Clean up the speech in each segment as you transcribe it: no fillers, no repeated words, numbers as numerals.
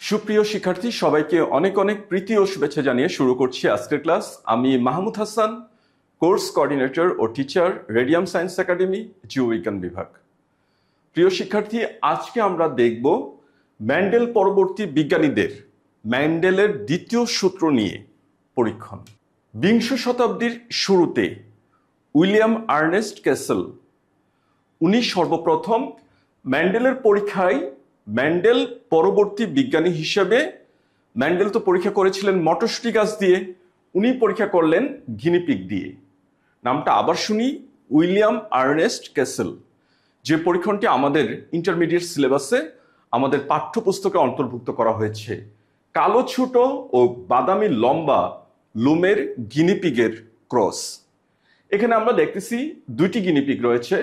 সুপ্রিয় শিক্ষার্থী সবাইকে অনেক অনেক প্রীতি ও শুভেচ্ছা জানিয়ে শুরু করছি আজকের ক্লাস। আমি মাহমুদ হাসান, কোর্স কোঅর্ডিনেটর ও টিচার, রেডিয়াম সায়েন্স একাডেমি, জীববিজ্ঞান বিভাগ। প্রিয় শিক্ষার্থী, আজকে আমরা দেখব ম্যান্ডেল পরবর্তী বিজ্ঞানীদের ম্যান্ডেলের দ্বিতীয় সূত্র নিয়ে পরীক্ষণ। বিংশ শতাব্দীর শুরুতে উইলিয়াম আর্নেস্ট ক্যাসেল উনি সর্বপ্রথম ম্যান্ডেলের পরীক্ষায় ম্যান্ডেল পরবর্তী বিজ্ঞানী হিসেবে, ম্যান্ডেল তো পরীক্ষা করেছিলেন মটরশুঁটি গাছ দিয়ে, উনি পরীক্ষা করলেন গিনিপিগ দিয়ে। নামটা আবার শুনি, উইলিয়াম আর্নেস্ট ক্যাসেল। যে পরীক্ষণটি আমাদের ইন্টারমিডিয়েট সিলেবাসে আমাদের পাঠ্যপুস্তকে অন্তর্ভুক্ত করা হয়েছে। কালো ছোট ও বাদামি লম্বা লোমের গিনিপিগের ক্রস। এখানে আমরা দেখতেছি দুইটি গিনিপিগ রয়েছে,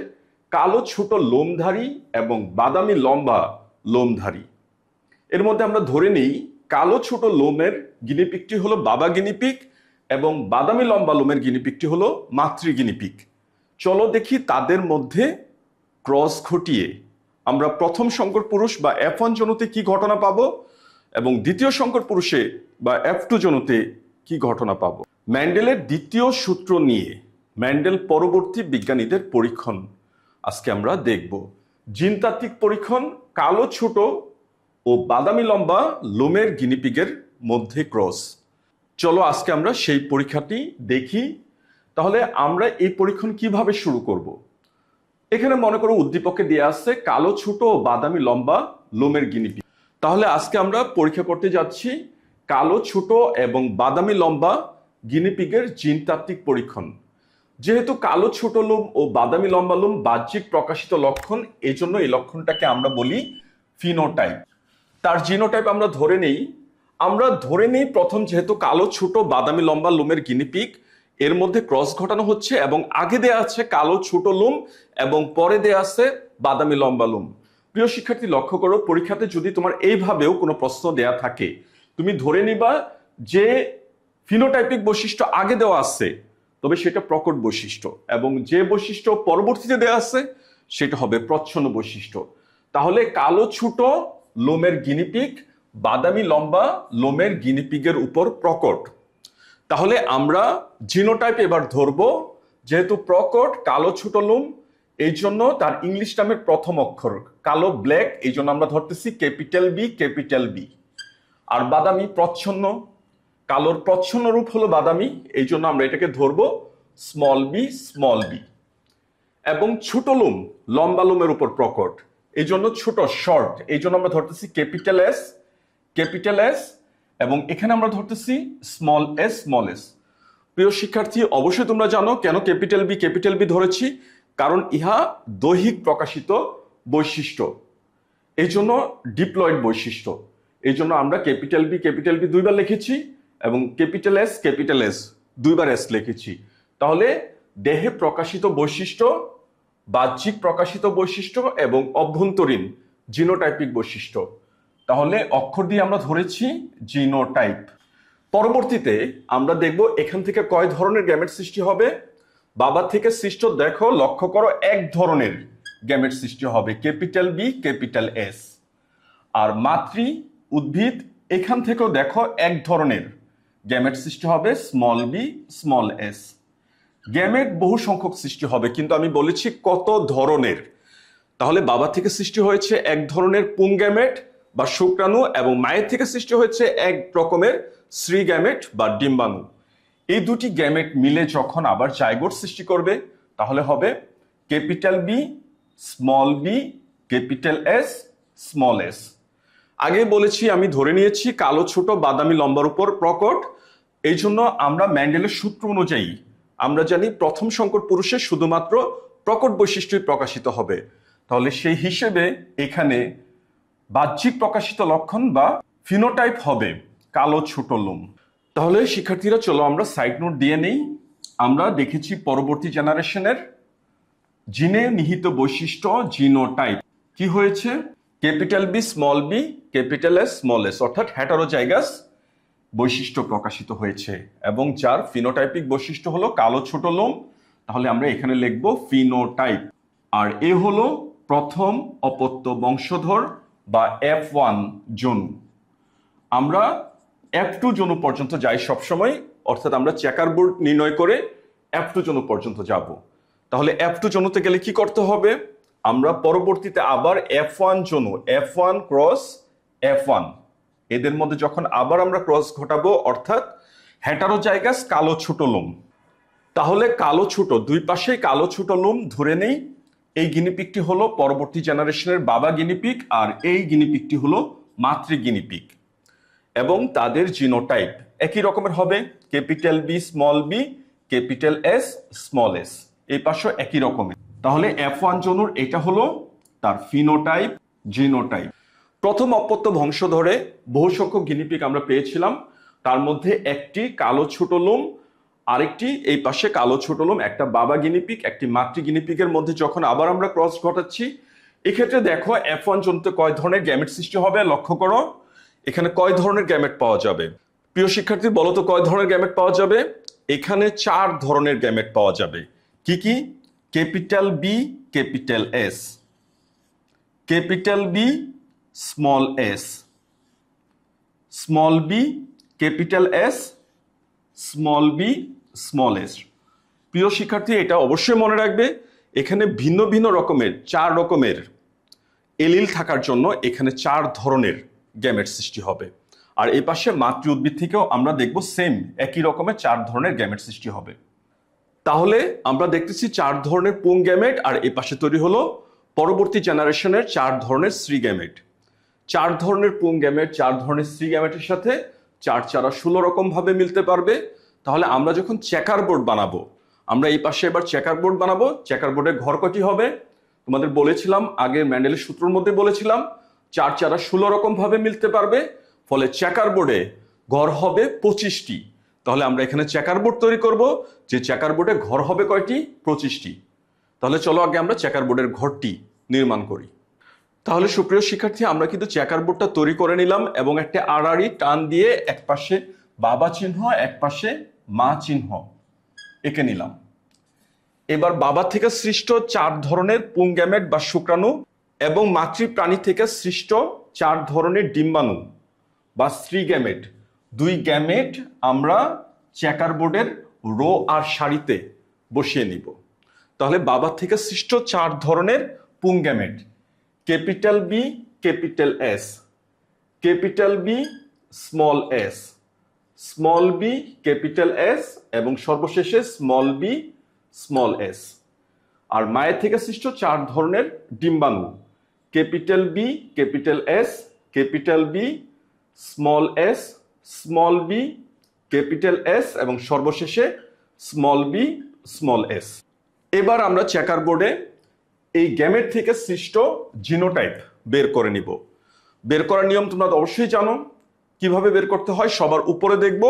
কালো ছোট লোমধারী এবং বাদামি লম্বা লোমধারী। এর মধ্যে আমরা ধরে নিই কালো ছোট লোমের গিনিপিগটি হলো বাবা গিনিপিগ এবং বাদামি লম্বা লোমের গিনিপিগটি হলো মাতৃ গিনিপিগ। চলো দেখি তাদের মধ্যে ক্রস ঘটিয়ে আমরা প্রথম সংকর পুরুষ বা F1 জনুতে কি ঘটনা পাবো এবং দ্বিতীয় সংকর পুরুষে বা F2 জনুতে কি ঘটনা পাবো। ম্যান্ডেলের দ্বিতীয় সূত্র নিয়ে ম্যান্ডেল পরবর্তী বিজ্ঞানীদের পরীক্ষণ আজকে আমরা দেখব। জিনতাত্ত্বিক পরীক্ষণ, কালো ছোট ও বাদামি লম্বা লোমের গিনিপিগের মধ্যে ক্রস। চলো আজকে আমরা সেই পরীক্ষাটি দেখি। তাহলে আমরা এই পরীক্ষণ কিভাবে শুরু করব। এখানে মনে করো উদ্দীপকে দেয়া আছে কালো ছোট ও বাদামি লম্বা লোমের গিনিপিগ। তাহলে আজকে আমরা পরীক্ষা করতে যাচ্ছি কালো ছোট এবং বাদামি লম্বা গিনিপিগের জিনতাত্ত্বিক পরীক্ষণ। যেহেতু কালো ছোট লোম ও বাদামি লম্বা লোম বাহ্যিক প্রকাশিত লক্ষণ, এই জন্য এই লক্ষণটাকে আমরা বলি ফিনোটাইপ। তার জিনোটাইপ আমরা ধরে নেই প্রথম, যেহেতু কালো ছোট বাদামি লম্বা লোমের গিনিপিগ, এর মধ্যে ক্রস ঘটানো হচ্ছে এবং আগে দেয়া আছে কালো ছোট লোম এবং পরে দেয়া আছে বাদামি লম্বা লোম। প্রিয় শিক্ষার্থী লক্ষ্য করো, পরীক্ষাতে যদি তোমার এইভাবেও কোনো প্রশ্ন দেয়া থাকে, তুমি ধরে নিবা যে ফিনোটাইপিক বৈশিষ্ট্য আগে দেওয়া আছে, তবে সেটা প্রকট বৈশিষ্ট্য, এবং যে বৈশিষ্ট্য পরবর্তীতে দেওয়া আছে সেটা হবে প্রচ্ছন্ন বৈশিষ্ট্য। তাহলে কালো ছোট লোমের গিনিপিগ বাদামি লম্বা লোমের গিনিপিগের উপর প্রকট। তাহলে আমরা জিনোটাইপ এবার ধরবো। যেহেতু প্রকট কালো ছোট লোম, এই জন্য তার ইংলিশ নামের প্রথম অক্ষর কালো, ব্ল্যাক, এই জন্য আমরা ধরতেছি ক্যাপিটাল বি। আর বাদামি প্রচ্ছন্ন, কালোর প্রচ্ছন্ন রূপ হলো বাদামি, এই জন্য আমরা এটাকে ধরবো স্মল বি। এবং ছোট লোম লম্বা লোমের উপর প্রকট, এই জন্য ছোট শর্ট, এই জন্য আমরা ধরতেছি ক্যাপিটাল এস, এবং এখানে আমরা ধরতেছি স্মল এস। প্রিয় শিক্ষার্থী, অবশ্যই তোমরা জানো কেন ক্যাপিটাল বি ধরেছি, কারণ ইহা দৈহিক প্রকাশিত বৈশিষ্ট্য, এই জন্য ডিপ্লয়েড বৈশিষ্ট্য, এই জন্য আমরা ক্যাপিটাল বি দুইবার লিখেছি এবং ক্যাপিটাল এস দুইবার এস লিখেছি। তাহলে দেহে প্রকাশিত বৈশিষ্ট্য, বাহ্যিক প্রকাশিত বৈশিষ্ট্য এবং অভ্যন্তরীণ জিনোটাইপিক বৈশিষ্ট্য। তাহলে অক্ষর দিয়ে আমরা ধরেছি জিনোটাইপ। পরবর্তীতে আমরা দেখব এখান থেকে কয় ধরনের গ্যামেট সৃষ্টি হবে। বাবা থেকে সৃষ্ট দেখো, লক্ষ্য করো, এক ধরনের গ্যামেট সৃষ্টি হবে, ক্যাপিটাল এস। আর মাতৃ উদ্ভিদ, এখান থেকেও দেখো এক ধরনের গ্যামেট সৃষ্টি হবে, স্মল এস। গ্যামেট বহু সংখ্যক সৃষ্টি হবে, কিন্তু আমি বলেছি কত ধরনের। তাহলে বাবা থেকে সৃষ্টি হয়েছে এক ধরনের পুং গ্যামেট বা শুক্রাণু, এবং মায়ের থেকে সৃষ্টি হয়েছে এক রকমের শ্রী গ্যামেট বা ডিম্বাণু। এই দুটি গ্যামেট মিলে যখন আবার জাইগোট সৃষ্টি করবে, তাহলে হবে capital B, capital S, small S. আগে বলেছি, আমি ধরে নিয়েছি কালো ছোট বাদামি লম্বার উপর প্রকট, এই জন্য আমরা ম্যান্ডেলের সূত্র অনুযায়ী আমরা জানি প্রথম সংকর পুরুষে শুধুমাত্র প্রকট বৈশিষ্ট্যই প্রকাশিত হবে। তাহলে সেই হিসেবে এখানে বাহ্যিক প্রকাশিত লক্ষণ বা ফিনোটাইপ হবে কালো ছোট লোম। তাহলে শিক্ষার্থীরা চলো আমরা সাইড নোট দিয়ে নেই। আমরা দেখেছি পরবর্তী জেনারেশনের জিনে নিহিত বৈশিষ্ট্য জিনোটাইপ কি হয়েছে, capital B, capital S, small S, অর্থাৎ হেটারোজাইগাস বৈশিষ্ট্য প্রকাশিত হয়েছে, এবং যার ফিনোটাইপিক বৈশিষ্ট্য হলো কালো ছোট লোম। তাহলে আমরা এখানে লিখবো ফিনোটাইপ। আর এ হলো প্রথম অপত্য বংশধর বা F1 জনু। আমরা F2 জনু পর্যন্ত যাই সবসময়, অর্থাৎ আমরা চেকার বোর্ড নির্ণয় করে F2 জনু পর্যন্ত যাব। তাহলে F2 জনুতে গেলে কি করতে হবে? আমরা পরবর্তীতে আবার F1 জনু, F1 ক্রস F1, এদের মধ্যে যখন আবার আমরা ক্রস ঘটাবো, অর্থাৎ হেটারোজাইগাস কালো ছোট লোম, তাহলে কালো ছোট দুই পাশেই কালো ছোট লোম ধরে নেই এই গিনিপিগটি হলো পরবর্তী জেনারেশনের বাবা গিনিপিগ, আর এই গিনিপিগটি হলো মাতৃ গিনিপিগ, এবং তাদের জিনোটাইপ একই রকমের হবে, capital B small B, capital S small S, এই পাশে একই রকমের। তাহলে F1 জনুর এটা হলো তার ফিনোটাইপ, জিনোটাইপ। প্রথম অপত্য বংশধরে বহু সংখ্যক গিনিপিগ আমরা পেয়েছিলাম, তার মধ্যে একটি কালো ছোট লোম, আরেকটি এই পাশে কালো ছোট লোম, একটা বাবা গিনিপিগ একটি মাতৃ গিনিপিগের মধ্যে যখন আবার আমরা ক্রস ঘটাচ্ছি, এক্ষেত্রে দেখো F1 জন্তুতে কয় ধরনের গ্যামেট সৃষ্টি হবে লক্ষ্য করো। এখানে কয় ধরনের গ্যামেট পাওয়া যাবে? প্রিয় শিক্ষার্থী বলো তো কয় ধরনের গ্যামেট পাওয়া যাবে? এখানে 4 ধরনের গ্যামেট পাওয়া যাবে। কি কি? Capital B, capital S, capital B small S, small B capital S, small B small S. প্রিয় শিক্ষার্থী এটা অবশ্যই মনে রাখবে, এখানে ভিন্ন ভিন্ন রকমের 4 রকমের এলিল থাকার জন্য এখানে 4 ধরনের গ্যামেট সৃষ্টি হবে। আর এই পাশে মাতৃ উদ্ভিদ থেকেও আমরা দেখব সেম একই রকমের 4 ধরনের গ্যামেট সৃষ্টি হবে। তাহলে আমরা দেখতেছি 4 ধরনের পুং গ্যামেট, আর এই পাশে তৈরি হলো পরবর্তী জেনারেশনের 4 ধরনের স্ত্রী গ্যামেট। 4 ধরনের পুং গ্যামেট 4 ধরনের স্ত্রী গ্যামেটের সাথে 4 4 16 রকম ভাবে মিলতে পারবে। তাহলে আমরা যখন চেকার বোর্ড বানাবো, আমরা এই পাশে এবার চেকার বোর্ড বানাবো। চেকার বোর্ডের ঘর কয়টি হবে? তোমাদের বলেছিলাম আগে ম্যান্ডেলের সূত্রের মধ্যে বলেছিলাম 4 4 16 রকম ভাবে মিলতে পারবে, ফলে চেকার বোর্ডে ঘর হবে 25টি। তাহলে আমরা এখানে চেকার বোর্ড তৈরি করব, যে চেকার বোর্ডে ঘর হবে কয়টি? 25টি। তাহলে চলো আগে আমরা চেকার বোর্ডের ঘরটি নির্মাণ করি। তাহলে সুপ্রিয় শিক্ষার্থী আমরা কিন্তু চেকার বোর্ডটা তৈরি করে নিলাম, এবং একটা আড়াআড়ি টান দিয়ে এক পাশে বাবা চিহ্ন এক পাশে মা চিহ্ন এঁকে নিলাম। এবার বাবা থেকে সৃষ্ট 4 ধরনের পুং গ্যামেট বা শুক্রাণু এবং মাতৃ প্রাণী থেকে সৃষ্ট 4 ধরনের ডিম্বাণু বা স্ত্রী গ্যামেট, 2 গ্যামেট আমরা চেকার বোর্ডের রো আর সারিতে বসিয়ে নিব। তাহলে বাবা থেকে সৃষ্ট 4 ধরনের পুং gamete, capital B, capital S, capital B small S, small B capital S, এবং সর্বশেষে স্মল বি স্মল এস। আর মায়ের থেকে সৃষ্ট 4 ধরনের ডিম্বাণু, capital B, capital S, capital B small S, small B capital S, এবং সর্বশেষে স্মল বি স্মল এস। এবার আমরা চেকার বোর্ডে এই গ্যামেট থেকে সৃষ্ট জিনোটাইপ বের করে নিব। বের করার নিয়ম তোমরা অবশ্যই জানো, কিভাবে বের করতে হয়। সবার উপরে দেখব,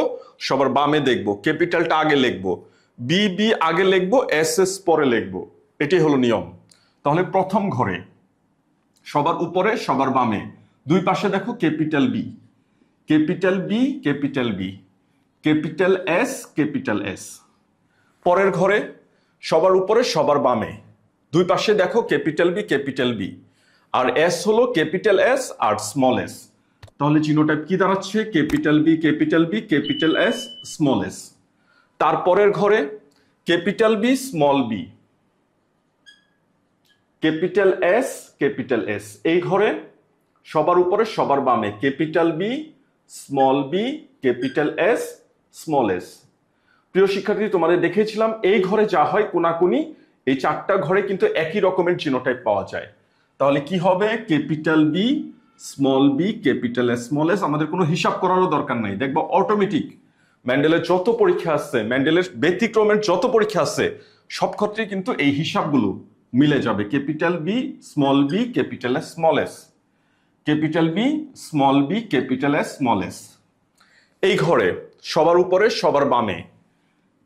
সবার বামে দেখব, ক্যাপিটালটা আগে লিখব, বি বি আগে লিখব, এস এস পরে লিখব, এটাই হলো নিয়ম। তাহলে প্রথম ঘরে সবার উপরে সবার বামে 2 পাশে দেখো capital B, capital B, capital B, capital S, capital S. পরের ঘরে সবার উপরে সবার বামে 2 পাশে দেখো ক্যাপিটাল বি, ক্যাপিটাল বি, আর এস হলো ক্যাপিটাল এস আর স্মল এস। তাহলে জিনোটাইপ কি দাঁড়াচ্ছে? Capital B, capital B, capital S, small S. তারপরের ঘরে capital B, small B, capital S, capital S. এই ঘরে সবার উপরে সবার বামে capital B, small B, capital S, small S. প্রিয় শিক্ষার্থী তোমাদের দেখিয়েছিলাম এই ঘরে যা হয় কোনাকুনি, এই 4টা ঘরে কিন্তু একই রকমের জিনোটাইপ পাওয়া যায়। তাহলে কি হবে? Capital B, small B, capital S, small S. আমাদের কোনো হিসাব করারও দরকার নাই, দেখবো অটোমেটিক ম্যান্ডেলের যত পরীক্ষা আছে, ম্যান্ডেলের ব্যতিক্রমের যত পরীক্ষা আছে, সব ক্ষেত্রে কিন্তু এই হিসাবগুলো মিলে যাবে। Capital B, small B, capital S, small S, capital B, small B, capital S, small S. এই ঘরে সবার উপরে সবার বামে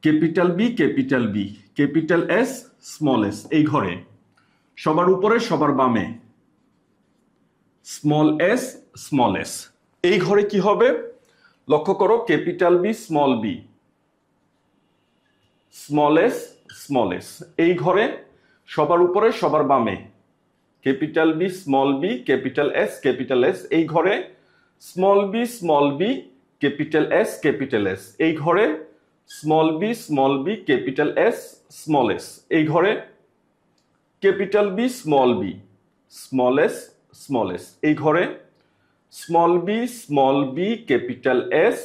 capital B, capital B, capital S, small S. এই ঘরে সবার উপরে সবার বামে স্মল এস, স্মল এস। এই ঘরে কি হবে? লক্ষ্য করো, capital B, small B, small S, small S. এই ঘরে সবার উপরে সবার বামে capital B, small B, capital S, capital S. এই ঘরে স্মল বি ক্যাপিটাল এস, এই ঘরে small B capital S small S, এই ঘরে ক্যাপিটাল বি স্মল এস, এই ঘরে small B capital S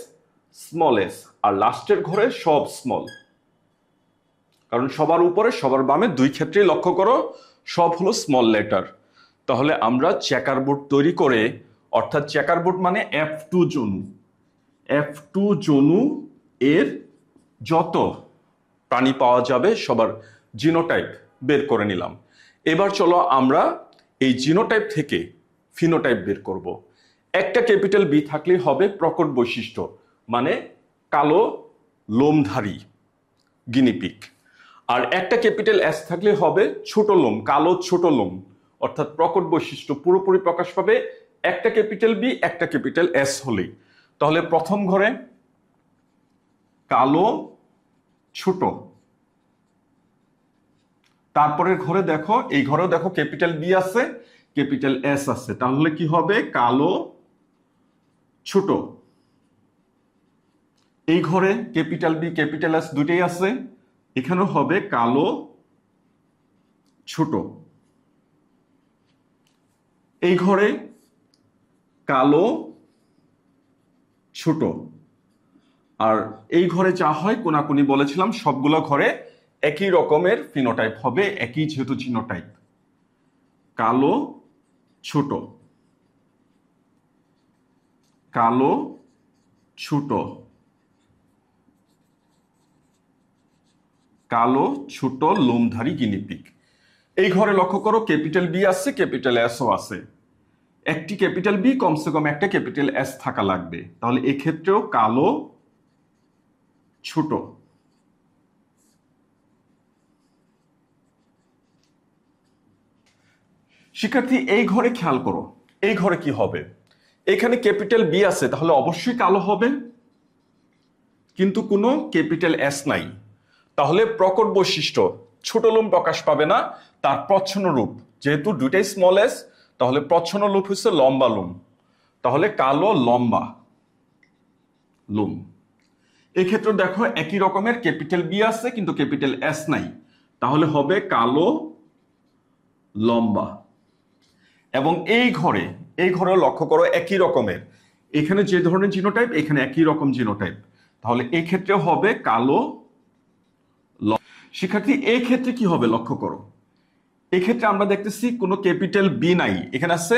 small S, আর লাস্টের ঘরে সব স্মল, কারণ সবার উপরে সবার বামে দুই ক্ষেত্রেই লক্ষ্য করো সব হলো স্মল লেটার। তাহলে আমরা চেকার বোর্ড তৈরি করে, অর্থাৎ চেকার বোর্ড মানে F2 জনু এর যত প্রাণী পাওয়া যাবে সবার জিনোটাইপ বের করে নিলাম। এবার চলো আমরা এই জিনোটাইপ থেকে ফিনোটাইপ বের করব। একটা ক্যাপিটাল বি থাকলেই হবে প্রকট বৈশিষ্ট্য, মানে কালো লোমধারী গিনিপিগ। আর একটা ক্যাপিটাল এস থাকলে হবে ছোট লোম, কালো ছোট লোম, অর্থাৎ প্রকট বৈশিষ্ট্য পুরোপুরি প্রকাশ পাবে একটা ক্যাপিটাল বি একটা ক্যাপিটাল এস হলেই। তাহলে প্রথম ঘরে কালো ছোট, তারপরের ঘরে দেখো, এই ঘরেও দেখো ক্যাপিটাল বি আছে ক্যাপিটাল এস আছে, তাহলে কি হবে কালো ছোট। এই ঘরে ক্যাপিটাল বি ক্যাপিটাল এস দুটেই আছে, এখানেও হবে কালো ছোট। এই ঘরে কালো ছোট, আর এই ঘরে যা হয় কোনাকুনি বলেছিলাম সবগুলো ঘরে একই রকমের ফিনোটাইপ হবে, একই যেহেতু জিনোটাইপ। কালো ছোট, কালো ছোট, কালো ছোট লোমধারী গিনিপিগ। এই ঘরে লক্ষ্য করো ক্যাপিটাল বি আছে ক্যাপিটাল এসও আছে, একটি ক্যাপিটাল বি কমসে কম একটা ক্যাপিটাল এস থাকা লাগবে, তাহলে এক্ষেত্রেও কালো ছোট। শিক্ষার্থী এই ঘরে খেয়াল করো, এই ঘরে কি হবে, এখানে ক্যাপিটাল বি আছে তাহলে অবশ্যই কালো হবে, কিন্তু কোনো ক্যাপিটাল এস নাই, তাহলে প্রকট বৈশিষ্ট্য ছোট লোম প্রকাশ পাবে না, তার প্রচ্ছন্ন রূপ যেহেতু দুইটাই স্মল এস, তাহলে প্রচ্ছন্ন রূপ হচ্ছে লম্বা লোম, তাহলে কালো লম্বা লোম। এক্ষেত্রে দেখো একই রকমের ক্যাপিটাল বি আছে কিন্তু ক্যাপিটাল এস নাই, তাহলে হবে কালো লম্বা। এবং এই ঘরে লক্ষ্য করো একই রকমের, এখানে যে ধরনের জিনোটাইপ এখানে একই রকম জিনোটাইপ, তাহলে এই ক্ষেত্রে হবে কালো। শিক্ষার্থী এই ক্ষেত্রে কি হবে লক্ষ্য করো, এই ক্ষেত্রে আমরা দেখতেছি কোনো ক্যাপিটাল বি নাই, এখানে আছে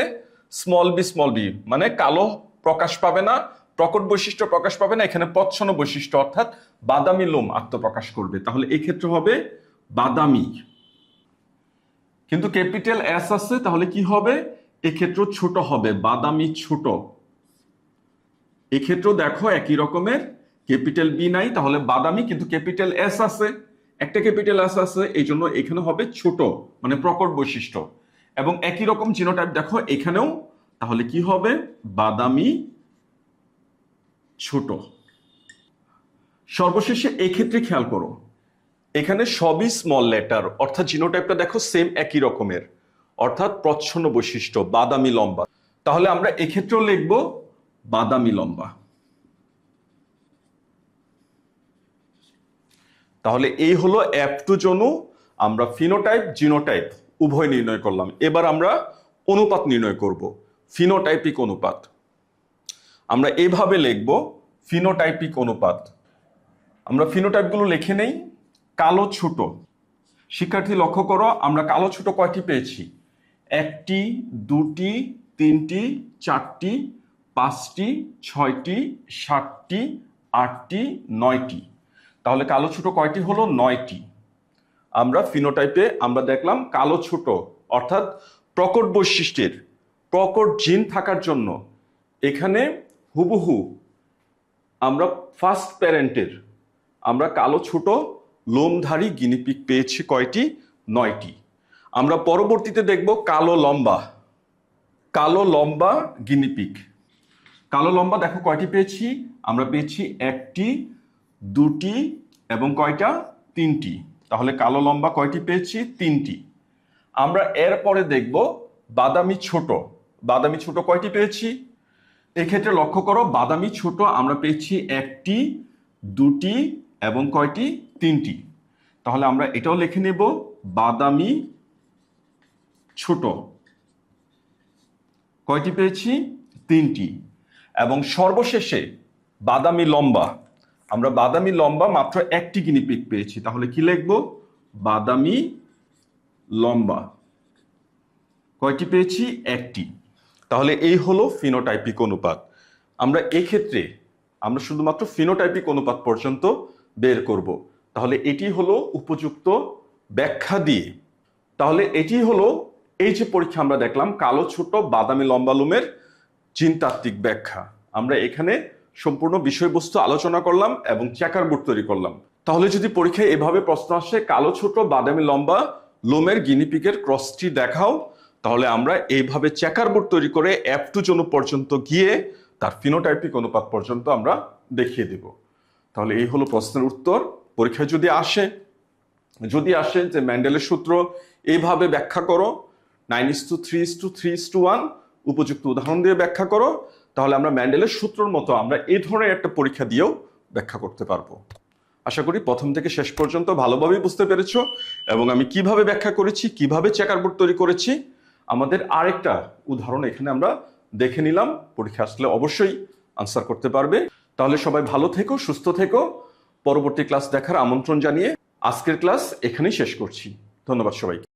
স্মল বি, মানে কালো প্রকাশ পাবে না, প্রকট বৈশিষ্ট্য প্রকাশ পাবে না, এখানে প্রচ্ছন্ন বৈশিষ্ট্য অর্থাৎ বাদামি লোম আত্মপ্রকাশ করবে, তাহলে এই ক্ষেত্রে হবে বাদামি। কিন্তু ক্যাপিটাল এস আছে তাহলে কি হবে, এক্ষেত্রে ছোট হবে, বাদামি ছোট। এক্ষেত্রেও দেখো একই রকমের ক্যাপিটাল বি নাই তাহলে বাদামি, কিন্তু ক্যাপিটাল এস আছে, একটা ক্যাপিটাল এস আছে, এই জন্য এখানে হবে ছোট মানে প্রকট বৈশিষ্ট্য। এবং একই রকম জিনোটাইপ দেখো এখানেও, তাহলে কি হবে বাদামি ছোট। সর্বশেষে এই ক্ষেত্রে খেয়াল করো, এখানে সবই স্মল লেটার, অর্থাৎ জিনোটাইপটা দেখো সেম একই রকমের, অর্থাৎ প্রচ্ছন্ন বৈশিষ্ট্য বাদামি লম্বা, তাহলে আমরা এক্ষেত্রেও লিখব বাদামি লম্বা। তাহলে এই হলো F2 জনু, আমরা ফিনোটাইপ জিনোটাইপ উভয় নির্ণয় করলাম। এবার আমরা অনুপাত নির্ণয় করব, ফিনোটাইপিক অনুপাত। আমরা এভাবে লিখব ফিনোটাইপিক অনুপাত। আমরা ফিনোটাইপগুলো লিখে নেই। কালো ছোট, শিক্ষার্থী লক্ষ্য করো আমরা কালো ছোট কয়টি পেয়েছি, একটি, দুটি, তিনটি, চারটি, পাঁচটি, ছয়টি, সাতটি, আটটি, নয়টি, তাহলে কালো ছোট কয়টি হলো, নয়টি। আমরা ফিনোটাইপে আমরা দেখলাম কালো ছোট অর্থাৎ প্রকট বৈশিষ্ট্যের প্রকট জিন থাকার জন্য এখানে হুবহু আমরা ফার্স্ট প্যারেন্টের আমরা কালো ছোট লোমধারী গিনিপিগ পেয়েছি কয়টি, নয়টি। আমরা পরবর্তীতে দেখব কালো লম্বা গিনিপিগ। কালো লম্বা দেখো কয়টি পেয়েছি, আমরা পেয়েছি একটি, দুটি এবং কয়টা, তিনটি, তাহলে কালো লম্বা কয়টি পেয়েছি, তিনটি। আমরা এরপরে দেখব বাদামি ছোট কয়টি পেয়েছি, এক্ষেত্রে লক্ষ্য করো বাদামি ছোট আমরা পেয়েছি একটি, দুটি এবং কয়টি? তিনটি। তাহলে আমরা এটাও লিখে নেব বাদামি ছোট কয়টি পেয়েছি? তিনটি। এবং সর্বশেষে বাদামি লম্বা, আমরা বাদামি লম্বা মাত্র একটি গিনিপিগ পেয়েছি। তাহলে কি লিখব? বাদামি লম্বা কয়টি পেয়েছি? একটি। তাহলে এই হলো ফিনোটাইপিক অনুপাত। আমরা এক্ষেত্রে আমরা শুধুমাত্র ফিনোটাইপিক অনুপাত পর্যন্ত বের করব। তাহলে এটি হলো উপযুক্ত ব্যাখ্যা দিয়ে। তাহলে এটি হলো এই যে পরীক্ষা আমরা দেখলাম কালো ছোট বাদামি লম্বা লোমের চিন্তাত্ত্বিক ব্যাখ্যা। আমরা এখানে সম্পূর্ণ বিষয়বস্তু আলোচনা করলাম এবং চেকার বোর্ড তৈরি করলাম। তাহলে যদি পরীক্ষায় এভাবে প্রশ্ন আসে কালো ছোট বাদামি লম্বা লোমের গিনিপিগের ক্রসটি দেখাও, তাহলে আমরা এইভাবে চেকার বোর্ড তৈরি করে F2 জনক পর্যন্ত গিয়ে তার ফিনোটাইপিক অনুপাত পর্যন্ত আমরা দেখিয়ে দেব। তাহলে এই হলো প্রশ্নের উত্তর। পরীক্ষায় যদি আসে যে মেন্ডেলের সূত্র এইভাবে ব্যাখ্যা করো 9:3:3:1 উপযুক্ত উদাহরণ দিয়ে ব্যাখ্যা করো, তাহলে আমরা মেন্ডেলের সূত্রের মতো আমরা এই ধরনের একটা পরীক্ষা দিয়েও ব্যাখ্যা করতে পারবো। আশা করি প্রথম থেকে শেষ পর্যন্ত ভালোভাবেই বুঝতে পেরেছো এবং আমি কিভাবে ব্যাখ্যা করেছি, কিভাবে চেকার বোর্ড তৈরি করেছি। আমাদের আরেকটা উদাহরণ এখানে আমরা দেখে নিলাম, পরীক্ষা আসলে অবশ্যই আনসার করতে পারবে। তাহলে সবাই ভালো থেকো, সুস্থ থেকো। পরবর্তী ক্লাস দেখার আমন্ত্রণ জানিয়ে আজকের ক্লাস এখানেই শেষ করছি। ধন্যবাদ সবাইকে।